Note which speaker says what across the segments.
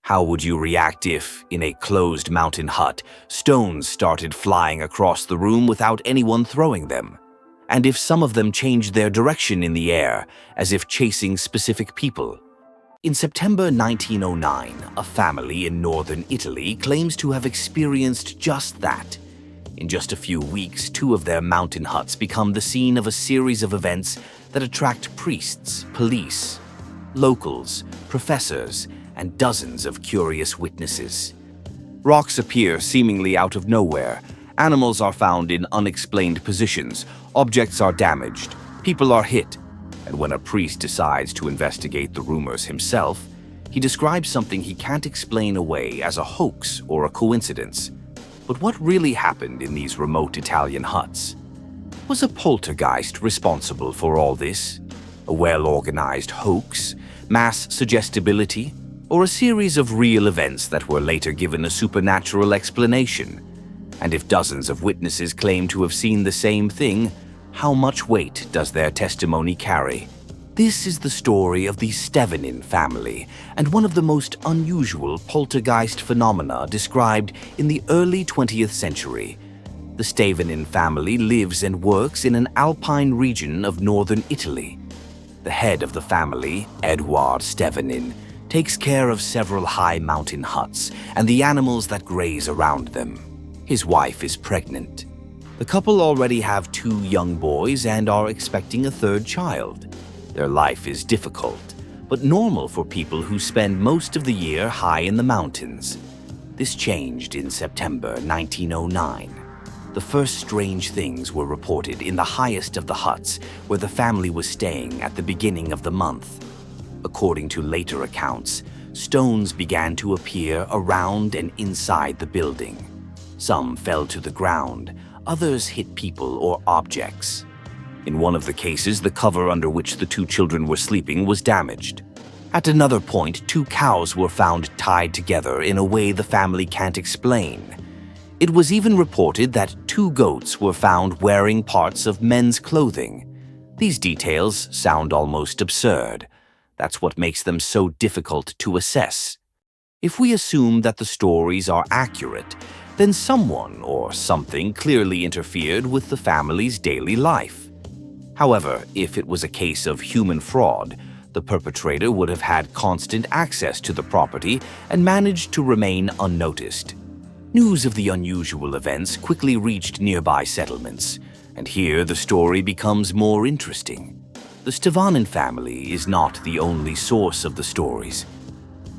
Speaker 1: How would you react if, in a closed mountain hut, stones started flying across the room without anyone throwing them? And if some of them changed their direction in the air, as if chasing specific people? In September 1909, a family in northern Italy claims to have experienced just that. In just a few weeks, 2 of their mountain huts become the scene of a series of events that attract priests, police, locals, professors, and dozens of curious witnesses. Rocks appear seemingly out of nowhere. Animals are found in unexplained positions. Objects are damaged. People are hit. And when a priest decides to investigate the rumors himself, he describes something he can't explain away as a hoax or a coincidence. But what really happened in these remote Italian huts? Was a poltergeist responsible for all this? A well-organized hoax, mass suggestibility, or a series of real events that were later given a supernatural explanation? And if dozens of witnesses claim to have seen the same thing, how much weight does their testimony carry? This is the story of the Stevenin family and one of the most unusual poltergeist phenomena described in the early 20th century. The Stevenin family lives and works in an alpine region of northern Italy. The head of the family, Edward Stevenin, takes care of several high mountain huts and the animals that graze around them. His wife is pregnant. The couple already have 2 young boys and are expecting a 3rd child. Their life is difficult, but normal for people who spend most of the year high in the mountains. This changed in September 1909. The first strange things were reported in the highest of the huts where the family was staying at the beginning of the month. According to later accounts, stones began to appear around and inside the building. Some fell to the ground, others hit people or objects. In one of the cases, the cover under which the 2 children were sleeping was damaged. At another point, 2 cows were found tied together in a way the family can't explain. It was even reported that 2 goats were found wearing parts of men's clothing. These details sound almost absurd. That's what makes them so difficult to assess. If we assume that the stories are accurate, then someone or something clearly interfered with the family's daily life. However, if it was a case of human fraud, the perpetrator would have had constant access to the property and managed to remain unnoticed. News of the unusual events quickly reached nearby settlements, and here the story becomes more interesting. The Stevenin family is not the only source of the stories.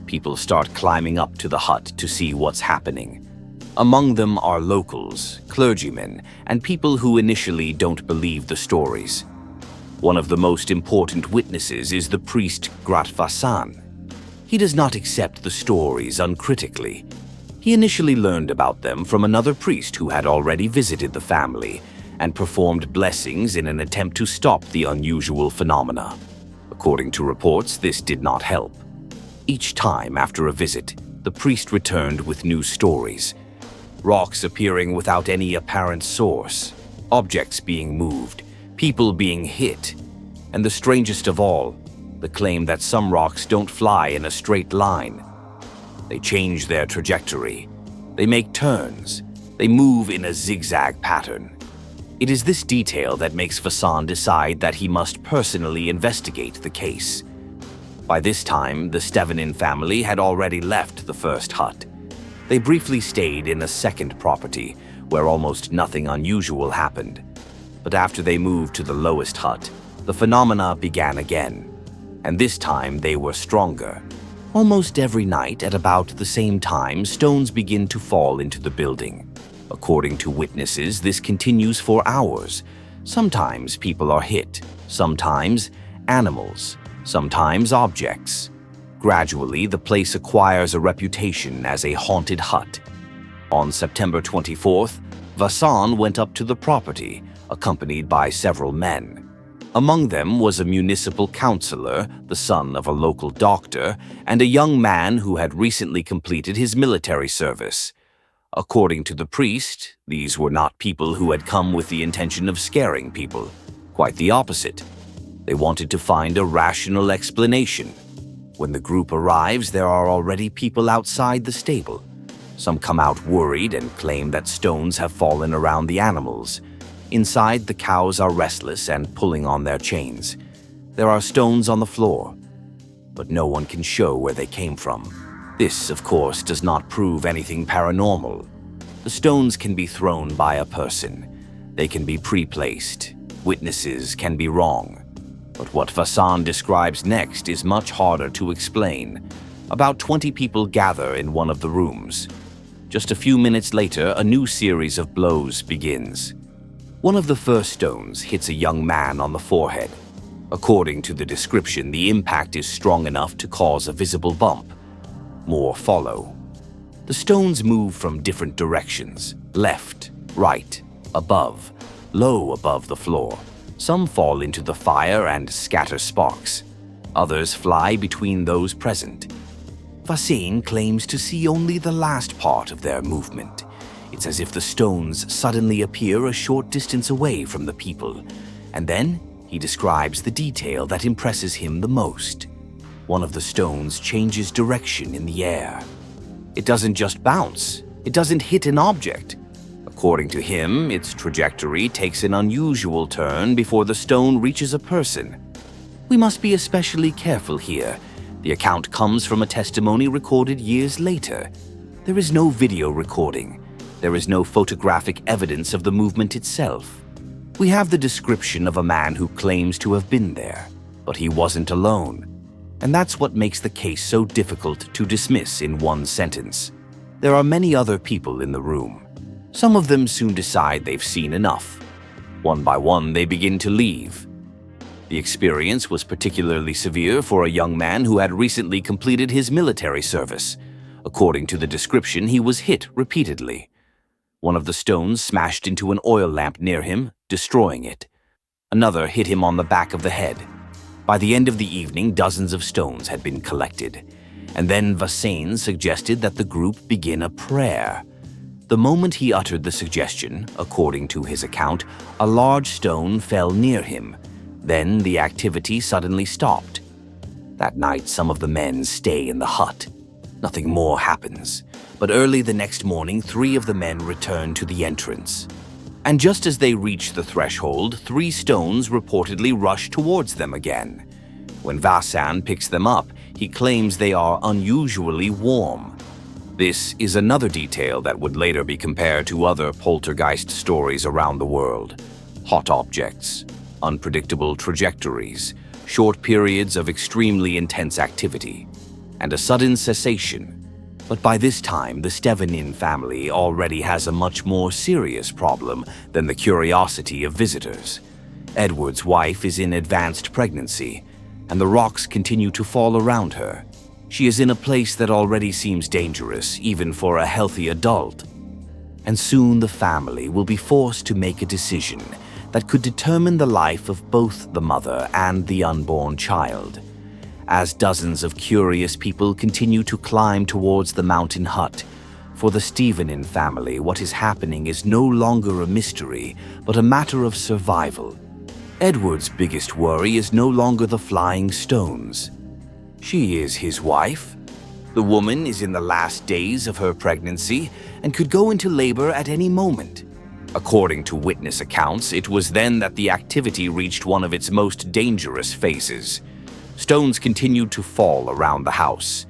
Speaker 1: People start climbing up to the hut to see what's happening. Among them are locals, clergymen, and people who initially don't believe the stories. One of the most important witnesses is the priest Gratvasan. He does not accept the stories uncritically. He initially learned about them from another priest who had already visited the family and performed blessings in an attempt to stop the unusual phenomena. According to reports, this did not help. Each time after a visit, the priest returned with new stories. Rocks appearing without any apparent source, objects being moved, people being hit, and the strangest of all, the claim that some rocks don't fly in a straight line. They change their trajectory. They make turns. They move in a zigzag pattern. It is this detail that makes Vassan decide that he must personally investigate the case. By this time, the Stevenin family had already left the first hut. They briefly stayed in a second property, where almost nothing unusual happened. But after they moved to the lowest hut, the phenomena began again. And this time they were stronger. Almost every night at about the same time, stones begin to fall into the building. According to witnesses, this continues for hours. Sometimes people are hit, sometimes animals, sometimes objects. Gradually, the place acquires a reputation as a haunted hut. On September 24th, Vassan went up to the property, accompanied by several men. Among them was a municipal councillor, the son of a local doctor, and a young man who had recently completed his military service. According to the priest, these were not people who had come with the intention of scaring people. Quite the opposite. They wanted to find a rational explanation. When the group arrives, there are already people outside the stable. Some come out worried and claim that stones have fallen around the animals. Inside, the cows are restless and pulling on their chains. There are stones on the floor, but no one can show where they came from. This, of course, does not prove anything paranormal. The stones can be thrown by a person. They can be pre-placed. Witnesses can be wrong. But what Vassan describes next is much harder to explain. About 20 people gather in one of the rooms. Just a few minutes later, a new series of blows begins. One of the first stones hits a young man on the forehead. According to the description, the impact is strong enough to cause a visible bump. More follow. The stones move from different directions: left, right, above, low above the floor. Some fall into the fire and scatter sparks. Others fly between those present. Vassan claims to see only the last part of their movement. It's as if the stones suddenly appear a short distance away from the people. And then he describes the detail that impresses him the most. One of the stones changes direction in the air. It doesn't just bounce. It doesn't hit an object. According to him, its trajectory takes an unusual turn before the stone reaches a person. We must be especially careful here. The account comes from a testimony recorded years later. There is no video recording. There is no photographic evidence of the movement itself. We have the description of a man who claims to have been there, but he wasn't alone. And that's what makes the case so difficult to dismiss in one sentence. There are many other people in the room. Some of them soon decide they've seen enough. One by one, they begin to leave. The experience was particularly severe for a young man who had recently completed his military service. According to the description, he was hit repeatedly. One of the stones smashed into an oil lamp near him, destroying it. Another hit him on the back of the head. By the end of the evening, dozens of stones had been collected. And then Vassan suggested that the group begin a prayer. The moment he uttered the suggestion, according to his account, a large stone fell near him. Then the activity suddenly stopped. That night, some of the men stay in the hut. Nothing more happens. But early the next morning, 3 of the men return to the entrance. And just as they reach the threshold, 3 stones reportedly rush towards them again. When Vassan picks them up, he claims they are unusually warm. This is another detail that would later be compared to other poltergeist stories around the world. Hot objects, unpredictable trajectories, short periods of extremely intense activity, and a sudden cessation. But by this time, the Stevenin family already has a much more serious problem than the curiosity of visitors. Edward's wife is in advanced pregnancy, and the rocks continue to fall around her. She is in a place that already seems dangerous, even for a healthy adult. And soon the family will be forced to make a decision that could determine the life of both the mother and the unborn child. As dozens of curious people continue to climb towards the mountain hut, for the Stevenin family, what is happening is no longer a mystery, but a matter of survival. Edward's biggest worry is no longer the flying stones. She is his wife. The woman is in the last days of her pregnancy and could go into labor at any moment. According to witness accounts, it was then that the activity reached one of its most dangerous phases. Stones continued to fall around the house.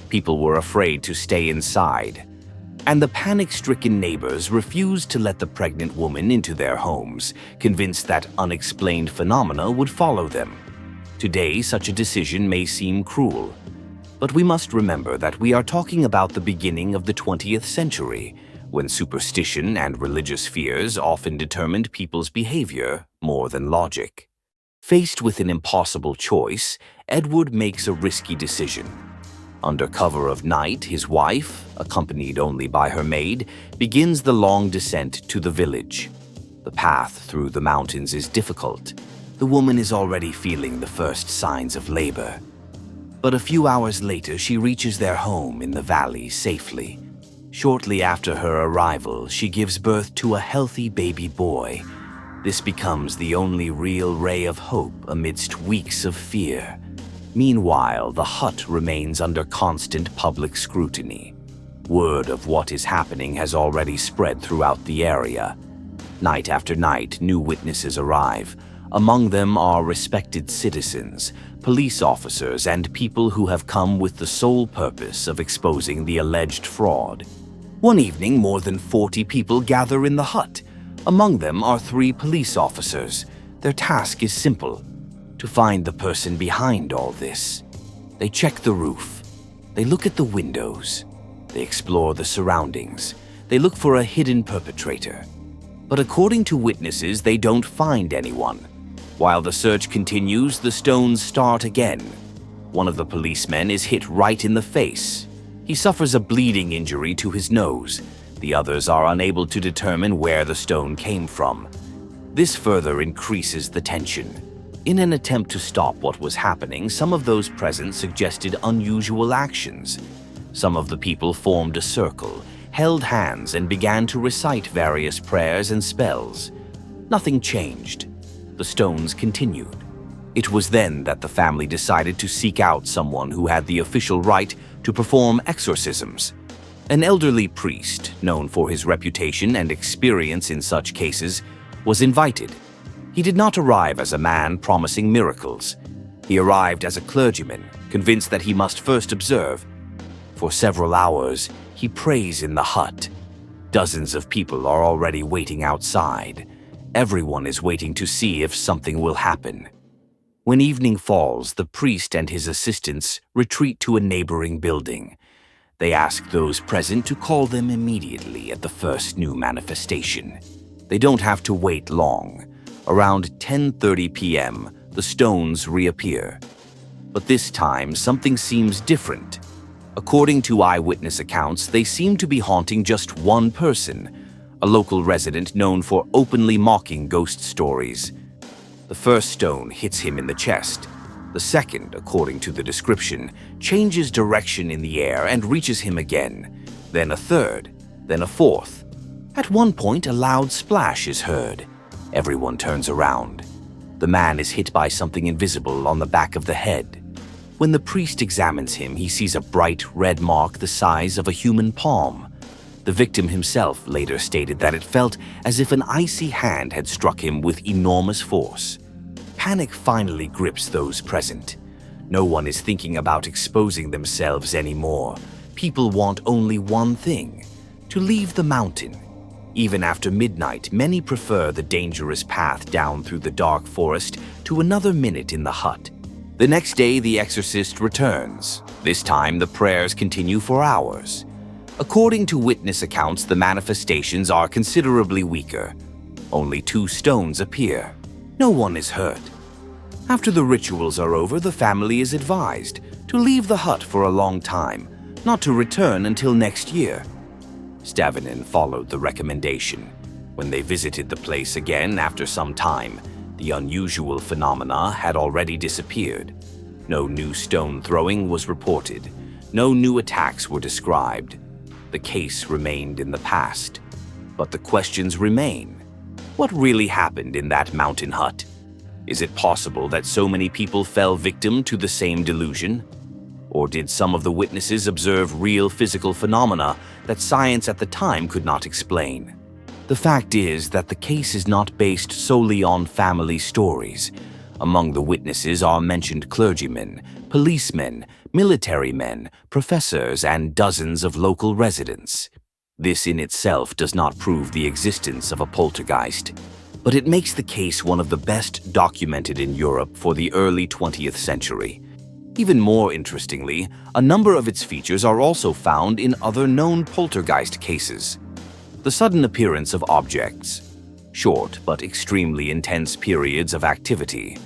Speaker 1: People were afraid to stay inside. And the panic-stricken neighbors refused to let the pregnant woman into their homes, convinced that unexplained phenomena would follow them. Today, such a decision may seem cruel, but we must remember that we are talking about the beginning of the 20th century, when superstition and religious fears often determined people's behavior more than logic. Faced with an impossible choice, Edward makes a risky decision. Under cover of night, his wife, accompanied only by her maid, begins the long descent to the village. The path through the mountains is difficult. The woman is already feeling the first signs of labor. But a few hours later, she reaches their home in the valley safely. Shortly after her arrival, she gives birth to a healthy baby boy. This becomes the only real ray of hope amidst weeks of fear. Meanwhile, the hut remains under constant public scrutiny. Word of what is happening has already spread throughout the area. Night after night, new witnesses arrive. Among them are respected citizens, police officers, and people who have come with the sole purpose of exposing the alleged fraud. One evening, more than 40 people gather in the hut. Among them are 3 police officers. Their task is simple: to find the person behind all this. They check the roof. They look at the windows. They explore the surroundings. They look for a hidden perpetrator. But according to witnesses, they don't find anyone. While the search continues, the stones start again. One of the policemen is hit right in the face. He suffers a bleeding injury to his nose. The others are unable to determine where the stone came from. This further increases the tension. In an attempt to stop what was happening, some of those present suggested unusual actions. Some of the people formed a circle, held hands, and began to recite various prayers and spells. Nothing changed. The stones continued. It was then that the family decided to seek out someone who had the official right to perform exorcisms. An elderly priest, known for his reputation and experience in such cases, was invited. He did not arrive as a man promising miracles. He arrived as a clergyman, convinced that he must first observe. For several hours, he prays in the hut. Dozens of people are already waiting outside. Everyone is waiting to see if something will happen. When evening falls, the priest and his assistants retreat to a neighboring building. They ask those present to call them immediately at the first new manifestation. They don't have to wait long. Around 10:30 p.m., the stones reappear. But this time, something seems different. According to eyewitness accounts, they seem to be haunting just one person, a local resident known for openly mocking ghost stories. The first stone hits him in the chest. The second, according to the description, changes direction in the air and reaches him again. Then a third, then a fourth. At one point, a loud splash is heard. Everyone turns around. The man is hit by something invisible on the back of the head. When the priest examines him, he sees a bright red mark the size of a human palm. The victim himself later stated that it felt as if an icy hand had struck him with enormous force. Panic finally grips those present. No one is thinking about exposing themselves anymore. People want only one thing: to leave the mountain. Even after midnight, many prefer the dangerous path down through the dark forest to another minute in the hut. The next day, the exorcist returns. This time, the prayers continue for hours. According to witness accounts, the manifestations are considerably weaker. Only 2 stones appear. No one is hurt. After the rituals are over, the family is advised to leave the hut for a long time, not to return until next year. Stavinen followed the recommendation. When they visited the place again after some time, the unusual phenomena had already disappeared. No new stone throwing was reported. No new attacks were described. The case remained in the past. But the questions remain. What really happened in that mountain hut? Is it possible that so many people fell victim to the same delusion? Or did some of the witnesses observe real physical phenomena that science at the time could not explain? The fact is that the case is not based solely on family stories. Among the witnesses are mentioned clergymen, policemen, military men, professors, and dozens of local residents. This in itself does not prove the existence of a poltergeist, but it makes the case one of the best documented in Europe for the early 20th century. Even more interestingly, a number of its features are also found in other known poltergeist cases. The sudden appearance of objects, short but extremely intense periods of activity,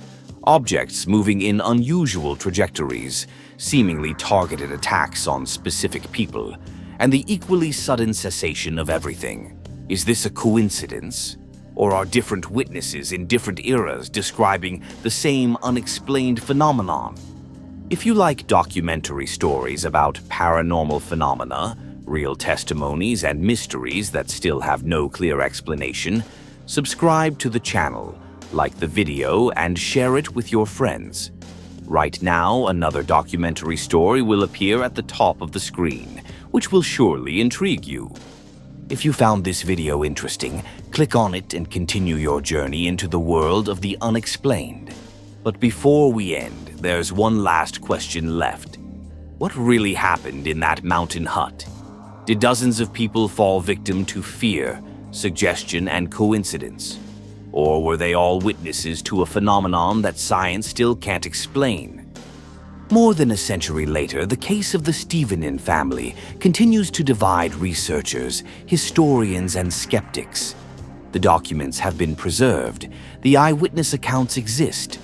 Speaker 1: objects moving in unusual trajectories, seemingly targeted attacks on specific people, and the equally sudden cessation of everything. Is this a coincidence? Or are different witnesses in different eras describing the same unexplained phenomenon? If you like documentary stories about paranormal phenomena, real testimonies, and mysteries that still have no clear explanation, subscribe to the channel, like the video, and share it with your friends. Right now, another documentary story will appear at the top of the screen, which will surely intrigue you. If you found this video interesting, click on it and continue your journey into the world of the unexplained. But before we end, there's one last question left. What really happened in that mountain hut? Did dozens of people fall victim to fear, suggestion, and coincidence? Or were they all witnesses to a phenomenon that science still can't explain? More than a century later, the case of the Stevenin family continues to divide researchers, historians, and skeptics. The documents have been preserved, the eyewitness accounts exist,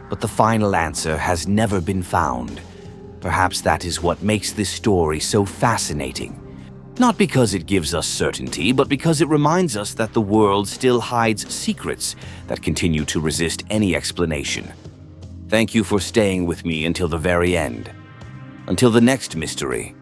Speaker 1: but the final answer has never been found. Perhaps that is what makes this story so fascinating. Not because it gives us certainty, but because it reminds us that the world still hides secrets that continue to resist any explanation. Thank you for staying with me until the very end. Until the next mystery,